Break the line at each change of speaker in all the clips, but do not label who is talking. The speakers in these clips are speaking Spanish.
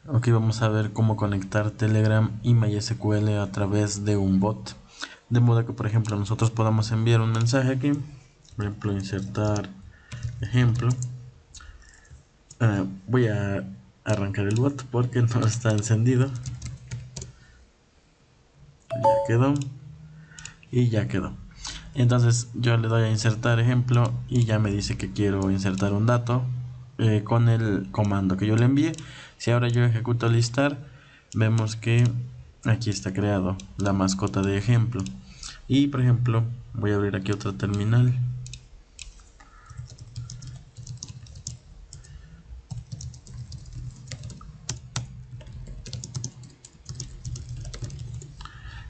Ok, vamos a ver cómo conectar Telegram y MySQL a través de un bot. De modo que, por ejemplo, nosotros podamos enviar un mensaje aquí. Por ejemplo, insertar ejemplo. Voy a arrancar el bot porque no está encendido. Ya quedó. Y ya quedó. Entonces yo le doy a insertar ejemplo y ya me dice que quiero insertar un dato con el comando que yo le envié. Si ahora yo ejecuto listar, vemos que aquí está creado la mascota de ejemplo. Y por ejemplo, voy a abrir aquí otra terminal.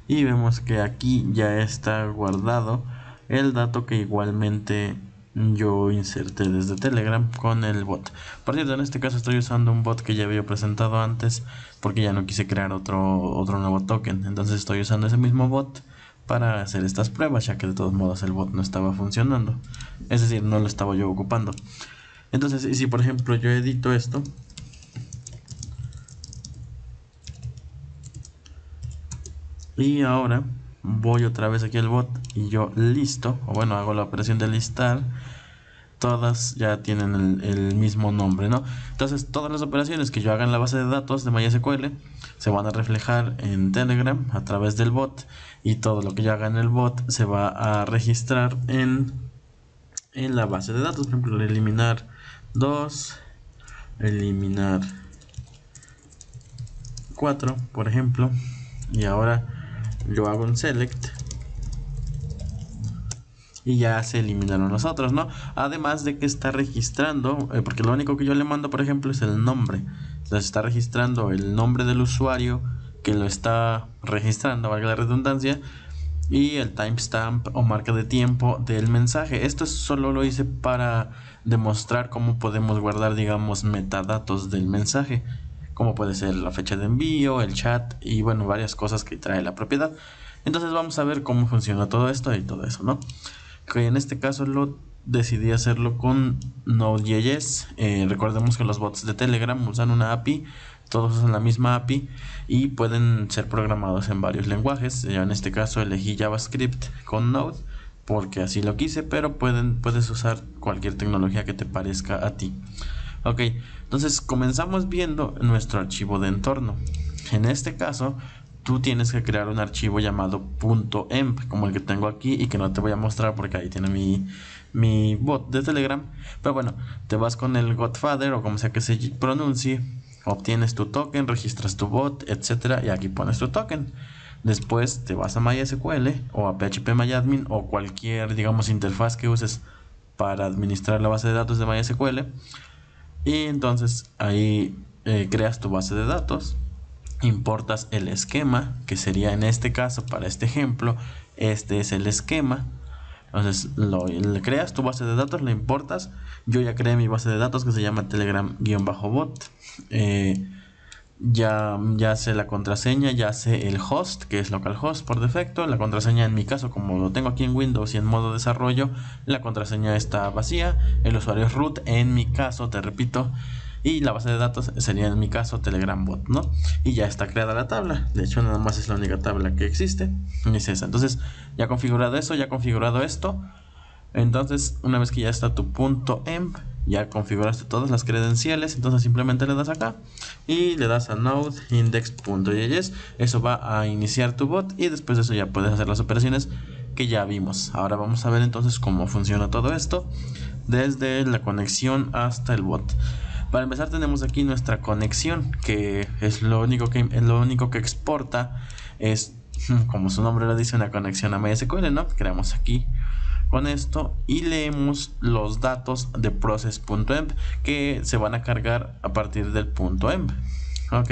Y vemos que aquí ya está guardado el dato que igualmente yo inserté desde Telegram con el bot. Por cierto, en este caso estoy usando un bot que ya había presentado antes porque ya no quise crear otro nuevo token. Entonces estoy usando ese mismo bot para hacer estas pruebas, ya que de todos modos el bot no estaba funcionando. Es decir, no lo estaba yo ocupando. Entonces, si por ejemplo yo edito esto, y ahora voy otra vez aquí al bot y yo listo, o bueno, hago la operación de listar, todas ya tienen el mismo nombre, ¿no? Entonces todas las operaciones que yo haga en la base de datos de MySQL se van a reflejar en Telegram a través del bot, y todo lo que yo haga en el bot se va a registrar en la base de datos. Por ejemplo, eliminar 2, eliminar 4, por ejemplo, y ahora yo hago un select y ya se eliminaron los otros, ¿no? Además de que está registrando, porque lo único que yo le mando, por ejemplo, es el nombre. Entonces está registrando el nombre del usuario que lo está registrando, valga la redundancia, y el timestamp o marca de tiempo del mensaje. Esto solo lo hice para demostrar cómo podemos guardar, digamos, metadatos del mensaje, como puede ser la fecha de envío, el chat y bueno, varias cosas que trae la propiedad. Entonces vamos a ver cómo funciona todo esto y todo eso, ¿no? Que en este caso lo decidí hacerlo con Node.js. Recordemos que los bots de Telegram usan una API, todos usan la misma API y pueden ser programados en varios lenguajes. Yo en este caso elegí JavaScript con Node porque así lo quise, pero puedes usar cualquier tecnología que te parezca a ti. Ok, entonces comenzamos viendo nuestro archivo de entorno. En este caso, tú tienes que crear un archivo llamado .env, como el que tengo aquí y que no te voy a mostrar porque ahí tiene mi bot de Telegram. Pero bueno, te vas con el Godfather o como sea que se pronuncie, obtienes tu token, registras tu bot, etcétera, y aquí pones tu token. Después te vas a MySQL o a PHPMyAdmin o cualquier, digamos, interfaz que uses para administrar la base de datos de MySQL. Y entonces ahí creas tu base de datos, importas el esquema, que sería en este caso, para este ejemplo, este es el esquema. Entonces le creas tu base de datos, la importas. Yo ya creé mi base de datos que se llama Telegram-bot. Ya sé la contraseña, ya sé el host, que es localhost por defecto. La contraseña en mi caso, como lo tengo aquí en Windows y en modo desarrollo, la contraseña está vacía. El usuario es root, en mi caso, te repito. Y la base de datos sería en mi caso Telegram bot, ¿no? Y ya está creada la tabla. De hecho, nada más es la única tabla que existe. Y es esa. Entonces, ya configurado eso, ya configurado esto. Entonces, una vez que ya está tu .env, ya configuraste todas las credenciales, entonces simplemente le das acá y le das a node index.js. Eso va a iniciar tu bot y después de eso ya puedes hacer las operaciones que ya vimos. Ahora vamos a ver entonces cómo funciona todo esto desde la conexión hasta el bot. Para empezar tenemos aquí nuestra conexión, que es lo único que exporta es, como su nombre lo dice, una conexión a MySQL, ¿no? Creamos aquí con esto y leemos los datos de process.env que se van a cargar a partir del .env. Ok,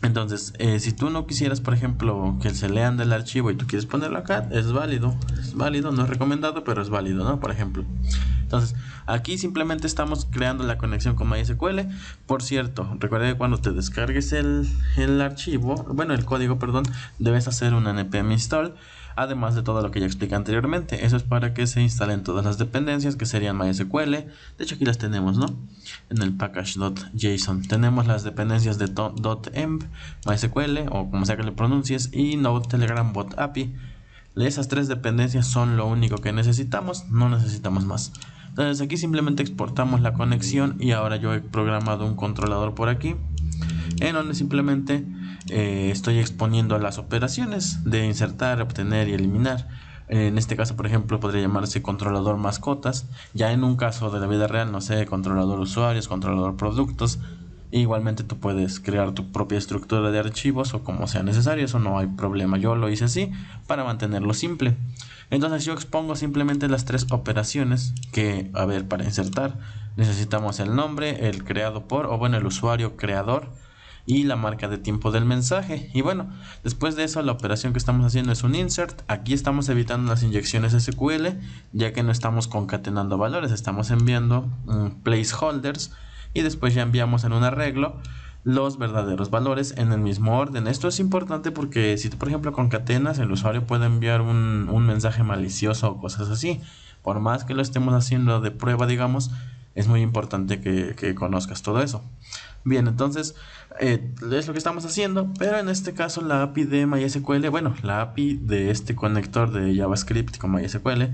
entonces si tú no quisieras, por ejemplo, que se lean del archivo y tú quieres ponerlo acá, es válido, no es recomendado, pero es válido, ¿no? Por ejemplo, entonces aquí simplemente estamos creando la conexión con MySQL. Por cierto, recuerda que cuando te descargues el archivo, bueno, el código, perdón, debes hacer un npm install. además de todo lo que ya expliqué anteriormente. Eso es para que se instalen todas las dependencias, que serían MySQL. De hecho aquí las tenemos, ¿no? En el package.json tenemos las dependencias de .env, MySQL o como sea que le pronuncies, y Node Telegram Bot API. Esas 3 dependencias son lo único que necesitamos, no necesitamos más. Entonces aquí simplemente exportamos la conexión y ahora yo he programado un controlador por aquí en donde simplemente estoy exponiendo las operaciones de insertar, obtener y eliminar. En este caso, por ejemplo, podría llamarse controlador mascotas. Ya en un caso de la vida real, no sé, controlador usuarios, controlador productos. Igualmente tú puedes crear tu propia estructura de archivos o como sea necesario, eso no hay problema. Yo lo hice así para mantenerlo simple. Entonces yo expongo simplemente las 3 operaciones que, a ver, para insertar necesitamos el nombre, el creado por, o bueno, el usuario creador, y la marca de tiempo del mensaje. Y bueno, después de eso la operación que estamos haciendo es un insert. Aquí estamos evitando las inyecciones SQL, ya que no estamos concatenando valores, estamos enviando placeholders y después ya enviamos en un arreglo los verdaderos valores en el mismo orden. Esto es importante porque si tú, por ejemplo, concatenas, el usuario puede enviar un mensaje malicioso o cosas así. Por más que lo estemos haciendo de prueba, digamos, es muy importante que conozcas todo eso. Bien, entonces es lo que estamos haciendo, pero en este caso la API de MySQL, bueno, la API de este conector de JavaScript con MySQL,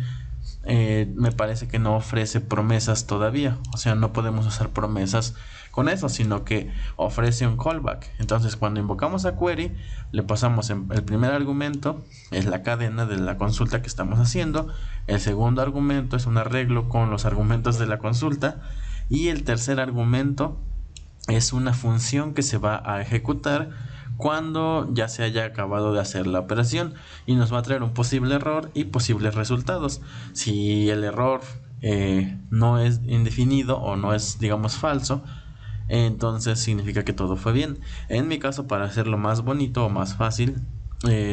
me parece que no ofrece promesas todavía. O sea, no podemos usar promesas con eso, sino que ofrece un callback. Entonces cuando invocamos a query, le pasamos el primer argumento, es la cadena de la consulta que estamos haciendo. El segundo argumento es un arreglo con los argumentos de la consulta, y el tercer argumento es una función que se va a ejecutar cuando ya se haya acabado de hacer la operación, y nos va a traer un posible error y posibles resultados. Si el error no es indefinido o no es, digamos, falso, entonces significa que todo fue bien. En mi caso, para hacerlo más bonito o más fácil,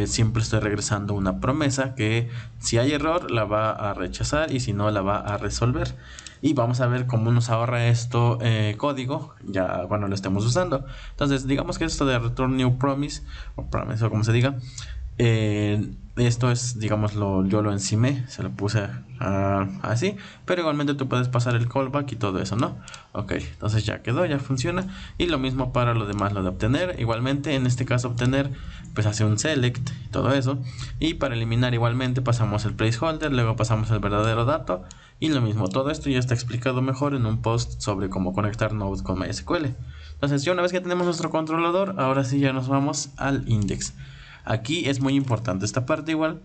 siempre estoy regresando una promesa que si hay error la va a rechazar y si no la va a resolver. Y vamos a ver cómo nos ahorra esto código ya cuando lo estemos usando. Entonces digamos que esto de return new promise o promise o como se diga, esto es, digámoslo, yo lo encimé, se lo puse así, pero igualmente tú puedes pasar el callback y todo eso, ¿no? Ok, entonces ya quedó, ya funciona. Y lo mismo para lo demás, lo de obtener. Igualmente en este caso obtener, pues hace un select y todo eso. Y para eliminar igualmente pasamos el placeholder, luego pasamos el verdadero dato. Y lo mismo, todo esto ya está explicado mejor en un post sobre cómo conectar Node con MySQL. Entonces ya una vez que tenemos nuestro controlador, ahora sí ya nos vamos al index. Aquí es muy importante esta parte, igual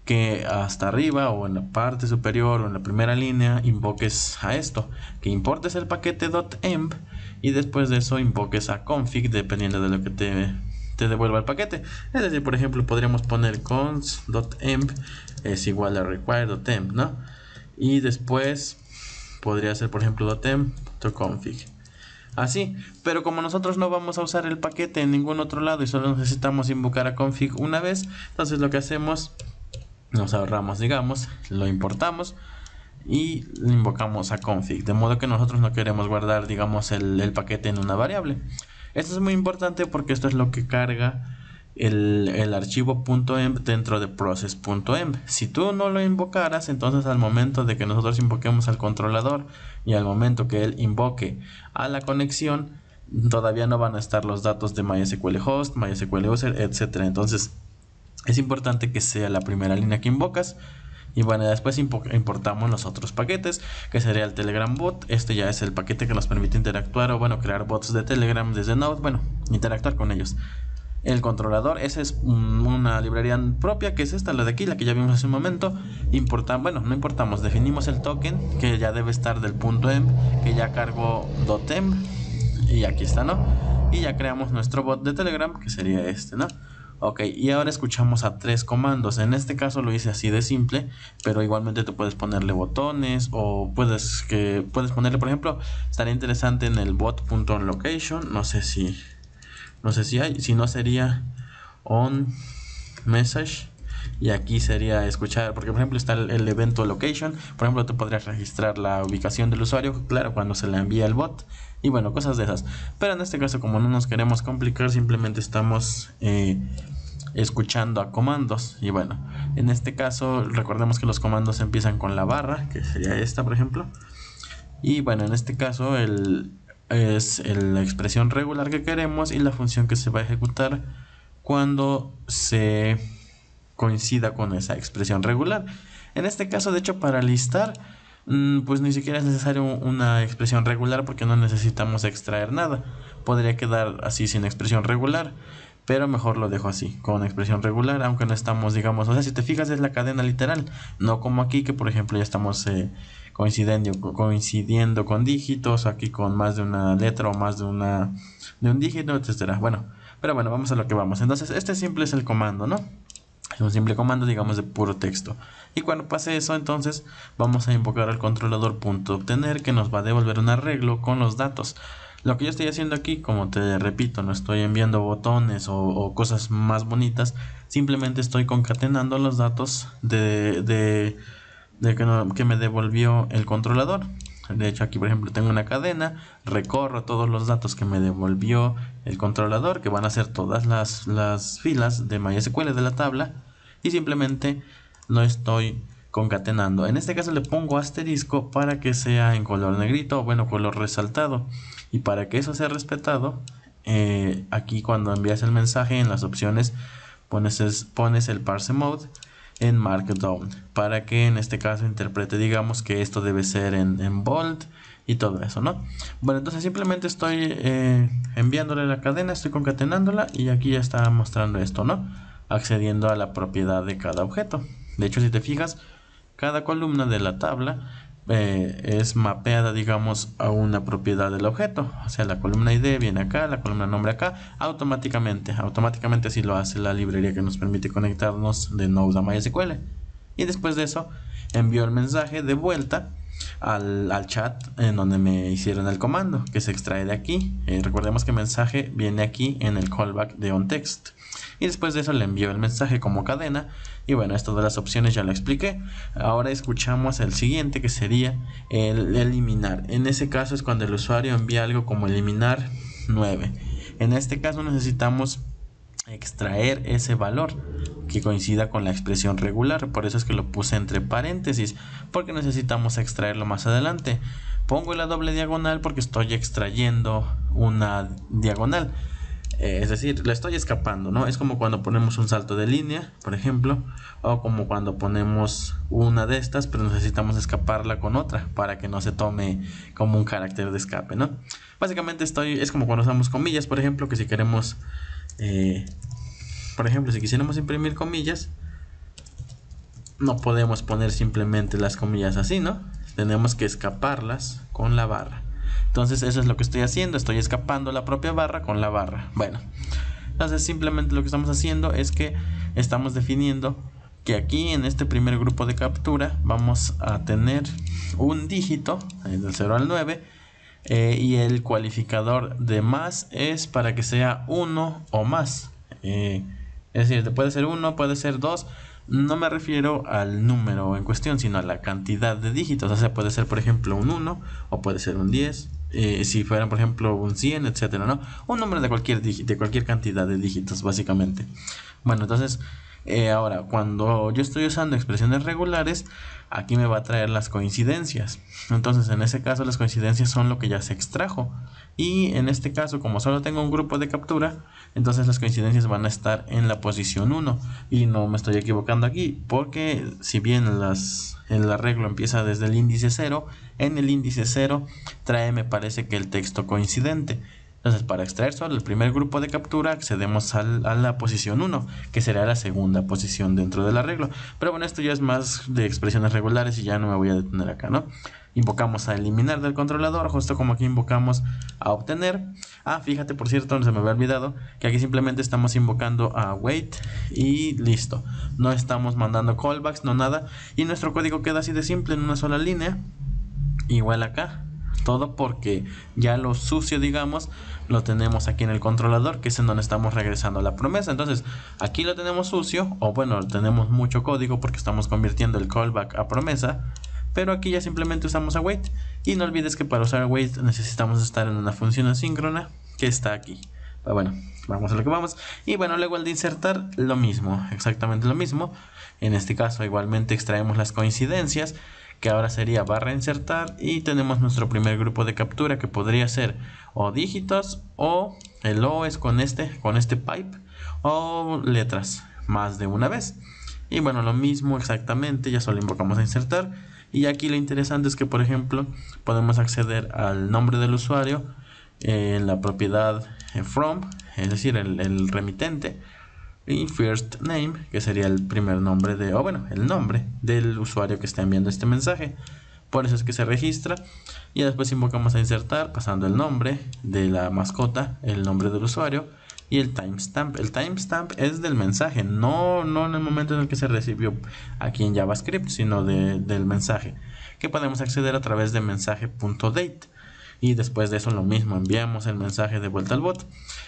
que hasta arriba o en la parte superior o en la primera línea invoques a esto, que importes el paquete .env y después de eso invoques a config dependiendo de lo que te devuelva el paquete. Es decir, por ejemplo, podríamos poner const.env es igual a require.env, ¿no? Y después podría ser, por ejemplo, .env.config. Así, pero como nosotros no vamos a usar el paquete en ningún otro lado y solo necesitamos invocar a config una vez, entonces lo que hacemos, nos ahorramos, digamos, lo importamos y lo invocamos a config, de modo que nosotros no queremos guardar, digamos, el paquete en una variable. Esto es muy importante porque esto es lo que carga el archivo .env dentro de process.env. Si tú no lo invocaras, entonces al momento de que nosotros invoquemos al controlador y al momento que él invoque a la conexión, todavía no van a estar los datos de MySQL host, MySQL user, etcétera. Entonces es importante que sea la primera línea que invocas. Y bueno, después importamos los otros paquetes, que sería el Telegram bot. Este ya es el paquete que nos permite interactuar o bueno, crear bots de Telegram desde Node, bueno, interactuar con ellos. El controlador, esa es una librería propia, que es esta, la de aquí, la que ya vimos hace un momento. No importamos, definimos el token, que ya debe estar del .env, que ya cargó .env, y aquí está, ¿no? Y ya creamos nuestro bot de Telegram, que sería este, ¿no? Ok, y ahora escuchamos a 3 comandos. En este caso lo hice así de simple, pero igualmente tú puedes ponerle botones o puedes ponerle, por ejemplo, estaría interesante en el bot.onLocation, no sé si hay, si no sería on message, y aquí sería escuchar, porque por ejemplo está el evento location. Por ejemplo, tú podrías registrar la ubicación del usuario, claro, cuando se le envía el bot, y bueno, cosas de esas. Pero en este caso, como no nos queremos complicar, simplemente estamos escuchando a comandos. Y bueno, en este caso recordemos que los comandos empiezan con la barra, que sería esta por ejemplo. Y bueno, en este caso la expresión regular que queremos y la función que se va a ejecutar cuando se coincida con esa expresión regular. En este caso, de hecho, para listar, pues ni siquiera es necesario una expresión regular porque no necesitamos extraer nada. Podría quedar así sin expresión regular, pero mejor lo dejo así, con expresión regular, aunque no estamos, digamos, o sea, si te fijas es la cadena literal, no como aquí que por ejemplo ya estamos coincidiendo con dígitos, aquí con más de una letra o más de un dígito, etcétera. Bueno, pero bueno, vamos a lo que vamos. Entonces, este simple es el comando, ¿no? Es un simple comando, digamos, de puro texto. Y cuando pase eso, entonces vamos a invocar al controlador .obtener, que nos va a devolver un arreglo con los datos. Lo que yo estoy haciendo aquí, como te repito, no estoy enviando botones o cosas más bonitas, simplemente estoy concatenando los datos que me devolvió el controlador. De hecho, aquí por ejemplo tengo una cadena, recorro todos los datos que me devolvió el controlador, que van a ser todas las filas de MySQL de la tabla, y simplemente lo estoy concatenando. En este caso le pongo asterisco para que sea en color negrito, o bueno, color resaltado. Y para que eso sea respetado, aquí cuando envías el mensaje en las opciones pones el parse mode en Markdown, para que en este caso interprete, digamos, que esto debe ser en bold y todo eso, ¿no? Bueno, entonces simplemente estoy enviándole la cadena, estoy concatenándola y aquí ya está mostrando esto, ¿no? Accediendo a la propiedad de cada objeto. De hecho, si te fijas, cada columna de la tabla es mapeada, digamos, a una propiedad del objeto. O sea, la columna ID viene acá, la columna nombre acá, automáticamente así lo hace la librería que nos permite conectarnos de Node a MySQL. Y después de eso envío el mensaje de vuelta al chat en donde me hicieron el comando, que se extrae de aquí. Recordemos que el mensaje viene aquí en el callback de onText. Y después de eso le envío el mensaje como cadena. Y bueno, esto de las opciones ya lo expliqué. Ahora escuchamos el siguiente, que sería el eliminar. En ese caso es cuando el usuario envía algo como eliminar 9. En este caso necesitamos extraer ese valor que coincida con la expresión regular. Por eso es que lo puse entre paréntesis, porque necesitamos extraerlo más adelante. Pongo la doble diagonal porque estoy extrayendo una diagonal. Es decir, le estoy escapando, ¿no? Es como cuando ponemos un salto de línea, por ejemplo, o como cuando ponemos una de estas, pero necesitamos escaparla con otra para que no se tome como un carácter de escape, ¿no? Básicamente es como cuando usamos comillas, por ejemplo, que si queremos, por ejemplo, si quisiéramos imprimir comillas, no podemos poner simplemente las comillas así, ¿no? Tenemos que escaparlas con la barra. Entonces eso es lo que estoy haciendo, estoy escapando la propia barra con la barra. Bueno, entonces simplemente lo que estamos haciendo es que estamos definiendo que aquí en este primer grupo de captura vamos a tener un dígito del 0 al 9 y el cualificador de más es para que sea 1 o más. Es decir, puede ser 1, puede ser 2. No me refiero al número en cuestión, sino a la cantidad de dígitos. O sea, puede ser, por ejemplo, un 1 o puede ser un 10. Si fueran, por ejemplo, un 100, etcétera, ¿no? Un número de cualquier cantidad de dígitos, básicamente. Bueno, entonces, ahora, cuando yo estoy usando expresiones regulares, aquí me va a traer las coincidencias. Entonces, en ese caso, las coincidencias son lo que ya se extrajo. Y en este caso, como solo tengo un grupo de captura, entonces las coincidencias van a estar en la posición 1. Y no me estoy equivocando aquí, porque si bien el arreglo empieza desde el índice 0, en el índice 0 trae, me parece que el texto coincidente. Entonces, para extraer solo el primer grupo de captura, accedemos a la posición 1, que será la segunda posición dentro del arreglo. Pero bueno, esto ya es más de expresiones regulares y ya no me voy a detener acá, ¿no? Invocamos a eliminar del controlador, justo como aquí invocamos a obtener. Fíjate, por cierto, no se me había olvidado que aquí simplemente estamos invocando a wait y listo. No estamos mandando callbacks, no nada. Y nuestro código queda así de simple, en una sola línea. Igual acá. Todo porque ya lo sucio, digamos, lo tenemos aquí en el controlador, que es en donde estamos regresando a la promesa. Entonces, aquí lo tenemos sucio, o bueno, tenemos mucho código porque estamos convirtiendo el callback a promesa. Pero aquí ya simplemente usamos await. Y no olvides que para usar await necesitamos estar en una función asíncrona que está aquí. Bueno, vamos a lo que vamos. Y bueno, luego al de insertar, lo mismo, exactamente lo mismo. En este caso igualmente extraemos las coincidencias, que ahora sería barra insertar, y tenemos nuestro primer grupo de captura, que podría ser o dígitos, o el O es con este pipe, o letras más de una vez. Y bueno, lo mismo exactamente, ya solo invocamos a insertar. Y aquí lo interesante es que, por ejemplo, podemos acceder al nombre del usuario en la propiedad from, es decir, el remitente, y first name, que sería el primer nombre de, o bueno, el nombre del usuario que está enviando este mensaje. Por eso es que se registra. Y después invocamos a insertar pasando el nombre de la mascota, el nombre del usuario y el timestamp. El timestamp es del mensaje, no en el momento en el que se recibió aquí en JavaScript, sino del mensaje, que podemos acceder a través de mensaje.date. Y después de eso lo mismo, enviamos el mensaje de vuelta al bot.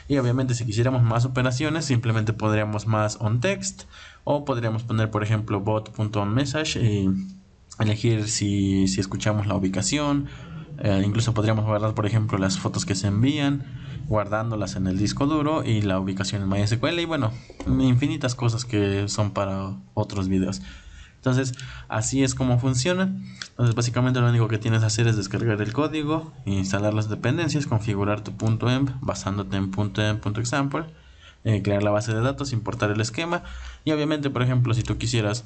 Y obviamente si quisiéramos más operaciones, simplemente podríamos más onText, o podríamos poner, por ejemplo, bot.onMessage y elegir si escuchamos la ubicación. Incluso podríamos guardar, por ejemplo, las fotos que se envían, guardándolas en el disco duro y la ubicación en MySQL, y bueno, infinitas cosas que son para otros videos. Entonces, así es como funciona. Entonces, básicamente lo único que tienes que hacer es descargar el código, instalar las dependencias, configurar tu .env basándote en .env.example, crear la base de datos, importar el esquema, y obviamente, por ejemplo, si tú quisieras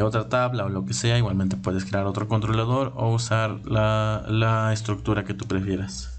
otra tabla o lo que sea, igualmente puedes crear otro controlador o usar la estructura que tú prefieras.